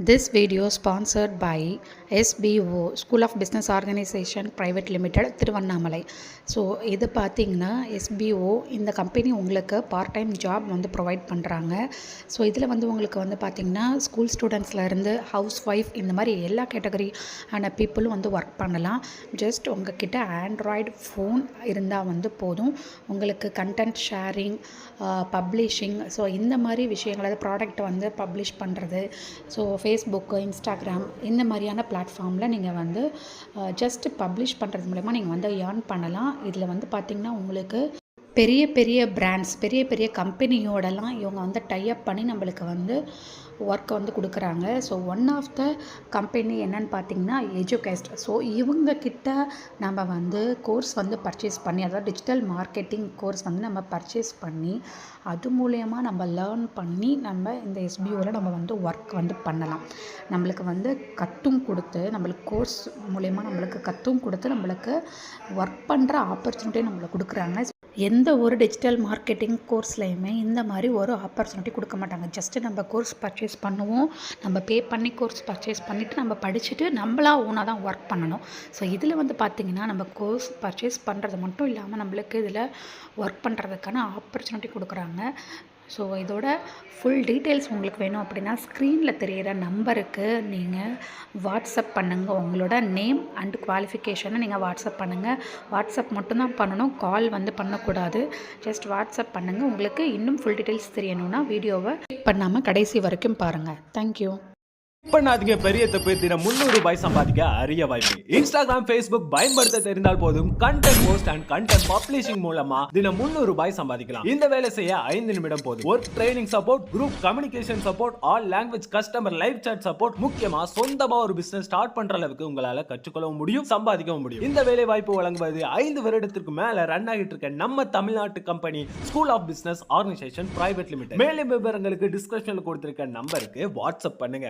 This video sponsored by SBO School of Business Organization Private Limited Tiruvannamalai. So இது பார்த்திங்கன்னா SBO இந்த company உங்களுக்கு part time job வந்து provide பண்ணுறாங்க. ஸோ இதில் வந்து உங்களுக்கு வந்து பார்த்திங்கன்னா ஸ்கூல் ஸ்டூடெண்ட்ஸ்லேருந்து ஹவுஸ் ஒய்ஃப் இந்த மாதிரி எல்லா கேட்டகரி ஆன பீப்புளும் வந்து ஒர்க் பண்ணலாம். ஜஸ்ட் உங்ககிட்ட ஆண்ட்ராய்டு ஃபோன் இருந்தால் வந்து போதும். உங்களுக்கு கண்டென்ட் ஷேரிங், பப்ளிஷிங், ஸோ இந்த மாதிரி விஷயங்கள், அதாவது ப்ராடக்ட் வந்து பப்ளிஷ் பண்ணுறது, ஸோ ஃபேஸ்புக்கு, இன்ஸ்டாகிராம் இந்த மாதிரியான பிளாட்ஃபார்மில் நீங்கள் வந்து ஜஸ்ட் பப்ளிஷ் பண்ணுறது மூலமா நீங்கள் வந்து ஏர்ன் பண்ணலாம். இதில் வந்து பார்த்திங்கன்னா உங்களுக்கு பெரிய பெரிய பிராண்ட்ஸ், பெரிய பெரிய கம்பெனியோடலாம் இவங்க வந்து டைப் பண்ணி நம்மளுக்கு வந்து ஒர்க்கை வந்து கொடுக்குறாங்க. So one of the company என்னன்னு பார்த்திங்கன்னா எஜுகேஸ்ட். ஸோ இவங்கக்கிட்ட நம்ம வந்து கோர்ஸ் வந்து பர்ச்சேஸ் பண்ணி, அதாவது டிஜிட்டல் மார்க்கெட்டிங் கோர்ஸ் வந்து நம்ம பர்ச்சேஸ் பண்ணி அது மூலயமா நம்ம லேர்ன் பண்ணி நம்ம இந்த SBOவில் நம்ம வந்து ஒர்க் வந்து பண்ணலாம். நம்மளுக்கு வந்து கற்றும் கொடுத்து, நம்மளுக்கு கோர்ஸ் மூலயமா நம்மளுக்கு கற்றும் கொடுத்து நம்மளுக்கு ஒர்க் பண்ணுற ஆப்பர்ச்சுனிட்டி நம்மளுக்கு கொடுக்குறாங்க. எந்த ஒரு டிஜிட்டல் மார்க்கெட்டிங் கோர்ஸ்லையுமே இந்த மாதிரி ஒரு ஆப்பர்ச்சுனிட்டி கொடுக்க மாட்டாங்க. ஜஸ்ட்டு நம்ம கோர்ஸ் பர்ச்சேஸ் பண்ணுவோம், நம்ம பே பண்ணி கோர்ஸ் பர்ச்சேஸ் பண்ணிவிட்டு நம்ம படிச்சுட்டு நம்மளா ஓனாக தான் ஒர்க் பண்ணணும். ஸோ இதில் வந்து பார்த்திங்கன்னா நம்ம கோர்ஸ் பர்ச்சேஸ் பண்ணுறது மட்டும் இல்லாமல் நம்மளுக்கு இதில் ஒர்க் பண்ணுறதுக்கான ஆப்பர்ச்சுனிட்டி கொடுக்குறாங்க. ஸோ இதோட ஃபுல் டீட்டெயில்ஸ் உங்களுக்கு வேணும் அப்படின்னா ஸ்க்ரீனில் தெரிகிற நம்பருக்கு நீங்கள் வாட்ஸ்அப் பண்ணுங்கள். உங்களோட நேம் அண்ட் குவாலிஃபிகேஷனை நீங்கள் வாட்ஸ்அப் பண்ணுங்கள். வாட்ஸ்அப் மட்டும்தான் பண்ணணும், கால் வந்து பண்ணக்கூடாது. ஜஸ்ட் வாட்ஸ்அப் பண்ணுங்கள். உங்களுக்கு இன்னும் ஃபுல் டீட்டெயில்ஸ் தெரியணும்னா வீடியோவை கிளிக் பண்ணாமல் கடைசி வரைக்கும் பாருங்கள். தேங்க்யூ. பண்ணாதீங்க, பெரிய தப்பு. தினம் 300 ரூபாய் சம்பாதிக்க அரிய வாய்ப்பு. இன்ஸ்டாகிராம், ஃபேஸ்புக் பயன்படுத்த தெரிந்தால் போதும். Content post and content publishing மூலமா தினம் 300 ரூபாய் சம்பாதிக்கலாம். இந்த வேலை செய்ய 5 நிமிடம் போதும். Work training support, group communication support, all language customer live chat support, முக்கியமா சொந்தமா ஒரு பிசினஸ் ஸ்டார்ட் பண்ற அளவுக்கு உங்களால கற்றுக்கொள்ளவும் முடியும், சம்பாதிக்கவும் முடியும். இந்த வேலை வாய்ப்பு வழங்குவது 5 வருடத்திற்கு மேல ரன் ஆகிட்டு இருக்க நம்ம தமிழ்நாட்டு company school of business organisation private limited. மேலும் விவரங்களுக்கு டிஸ்கிரிப்ஷன்ல கொடுத்திருக்க நம்பருக்கு வாட்ஸ்அப் பண்ணுங்க.